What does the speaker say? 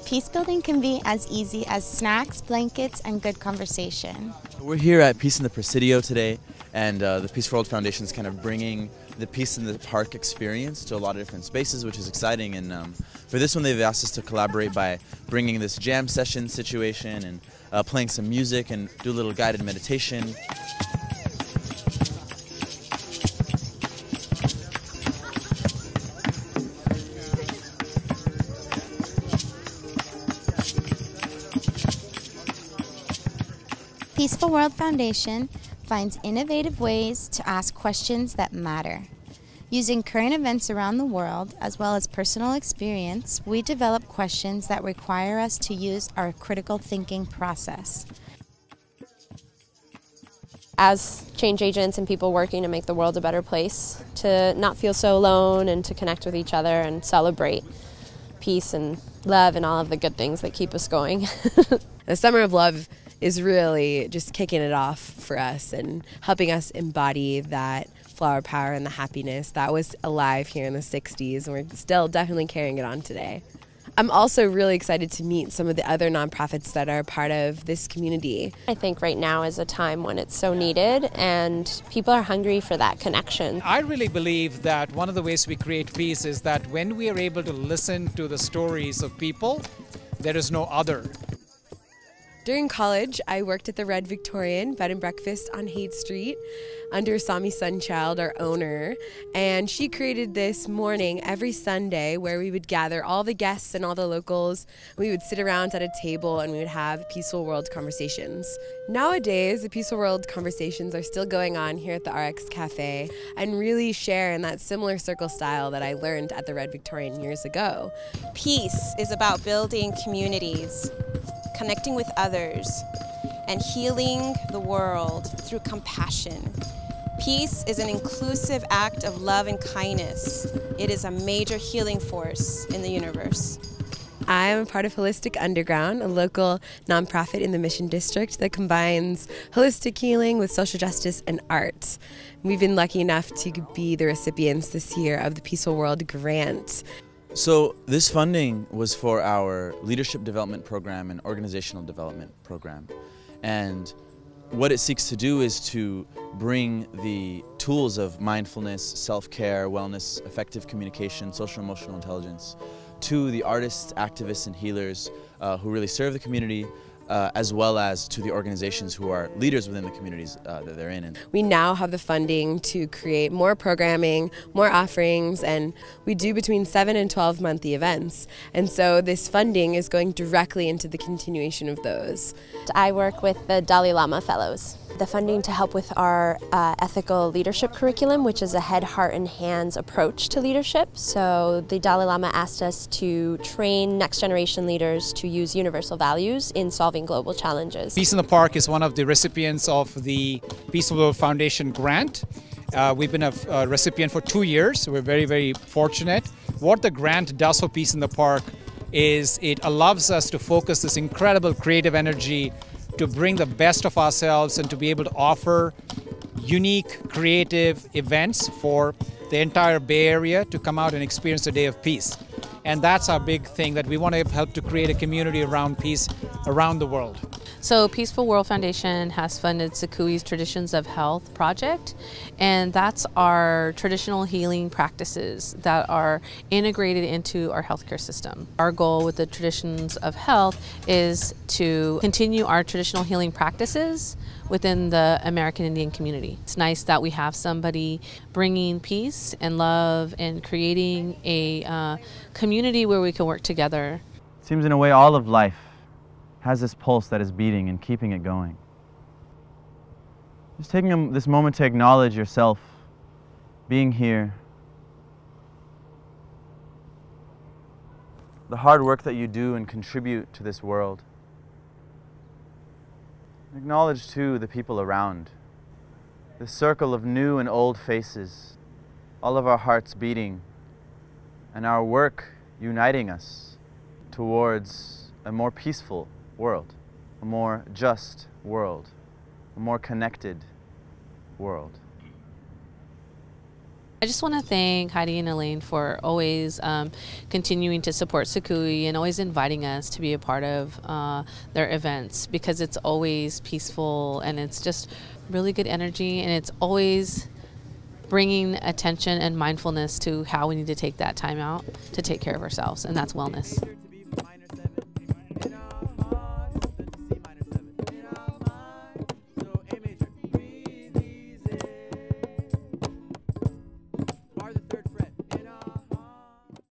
Peace building can be as easy as snacks, blankets, and good conversation. We're here at Peace in the Presidio today, and the Peace for World Foundation is kind of bringing the Peace in the Park experience to a lot of different spaces, which is exciting. And for this one, they've asked us to collaborate by bringing this jam session situation and playing some music and do a little guided meditation. Peaceful World Foundation finds innovative ways to ask questions that matter. Using current events around the world, as well as personal experience, we develop questions that require us to use our critical thinking process. As change agents and people working to make the world a better place, to not feel so alone and to connect with each other and celebrate peace and love and all of the good things that keep us going. The Summer of Love is really just kicking it off for us and helping us embody that flower power and the happiness that was alive here in the 60s, and we're still definitely carrying it on today. I'm also really excited to meet some of the other nonprofits that are part of this community. I think right now is a time when it's so needed and people are hungry for that connection. I really believe that one of the ways we create peace is that when we are able to listen to the stories of people, there is no other. During college, I worked at the Red Victorian Bed and Breakfast on Haight Street under Sami Sunchild, our owner, and she created this morning every Sunday where we would gather all the guests and all the locals. We would sit around at a table and we would have peaceful world conversations. Nowadays, the peaceful world conversations are still going on here at the RX Cafe and really share in that similar circle style that I learned at the Red Victorian years ago. Peace is about building communities, connecting with others, and healing the world through compassion. Peace is an inclusive act of love and kindness. It is a major healing force in the universe. I am a part of Holistic Underground, a local nonprofit in the Mission District that combines holistic healing with social justice and art. We've been lucky enough to be the recipients this year of the Peaceful World Grant. So this funding was for our leadership development program and organizational development program. And what it seeks to do is to bring the tools of mindfulness, self-care, wellness, effective communication, social emotional intelligence to the artists, activists, and healers who really serve the community, as well as to the organizations who are leaders within the communities that they're in. We now have the funding to create more programming, more offerings, and we do between 7 and 12 monthly events. And so this funding is going directly into the continuation of those. I work with the Dalai Lama Fellows. The funding to help with our ethical leadership curriculum, which is a head, heart, and hands approach to leadership. So the Dalai Lama asked us to train next generation leaders to use universal values in solving global challenges. Peace in the Park is one of the recipients of the Peaceful World Foundation grant. We've been a recipient for 2 years. We're very, very fortunate. What the grant does for Peace in the Park is it allows us to focus this incredible creative energy to bring the best of ourselves and to be able to offer unique, creative events for the entire Bay Area to come out and experience a day of peace. And that's our big thing, that we want to help to create a community around peace around the world. So Peaceful World Foundation has funded Sukui's Traditions of Health project, and that's our traditional healing practices that are integrated into our healthcare system. Our goal with the Traditions of Health is to continue our traditional healing practices within the American Indian community. It's nice that we have somebody bringing peace and love and creating a community where we can work together. It seems in a way all of life has this pulse that is beating and keeping it going. Just taking this moment to acknowledge yourself, being here, the hard work that you do and contribute to this world. Acknowledge too the people around, the circle of new and old faces, all of our hearts beating, and our work uniting us towards a more peaceful world, a more just world, a more connected world. I just want to thank Heidi and Elaine for always continuing to support Sakui and always inviting us to be a part of their events, because it's always peaceful and it's just really good energy, and it's always bringing attention and mindfulness to how we need to take that time out to take care of ourselves, and that's wellness.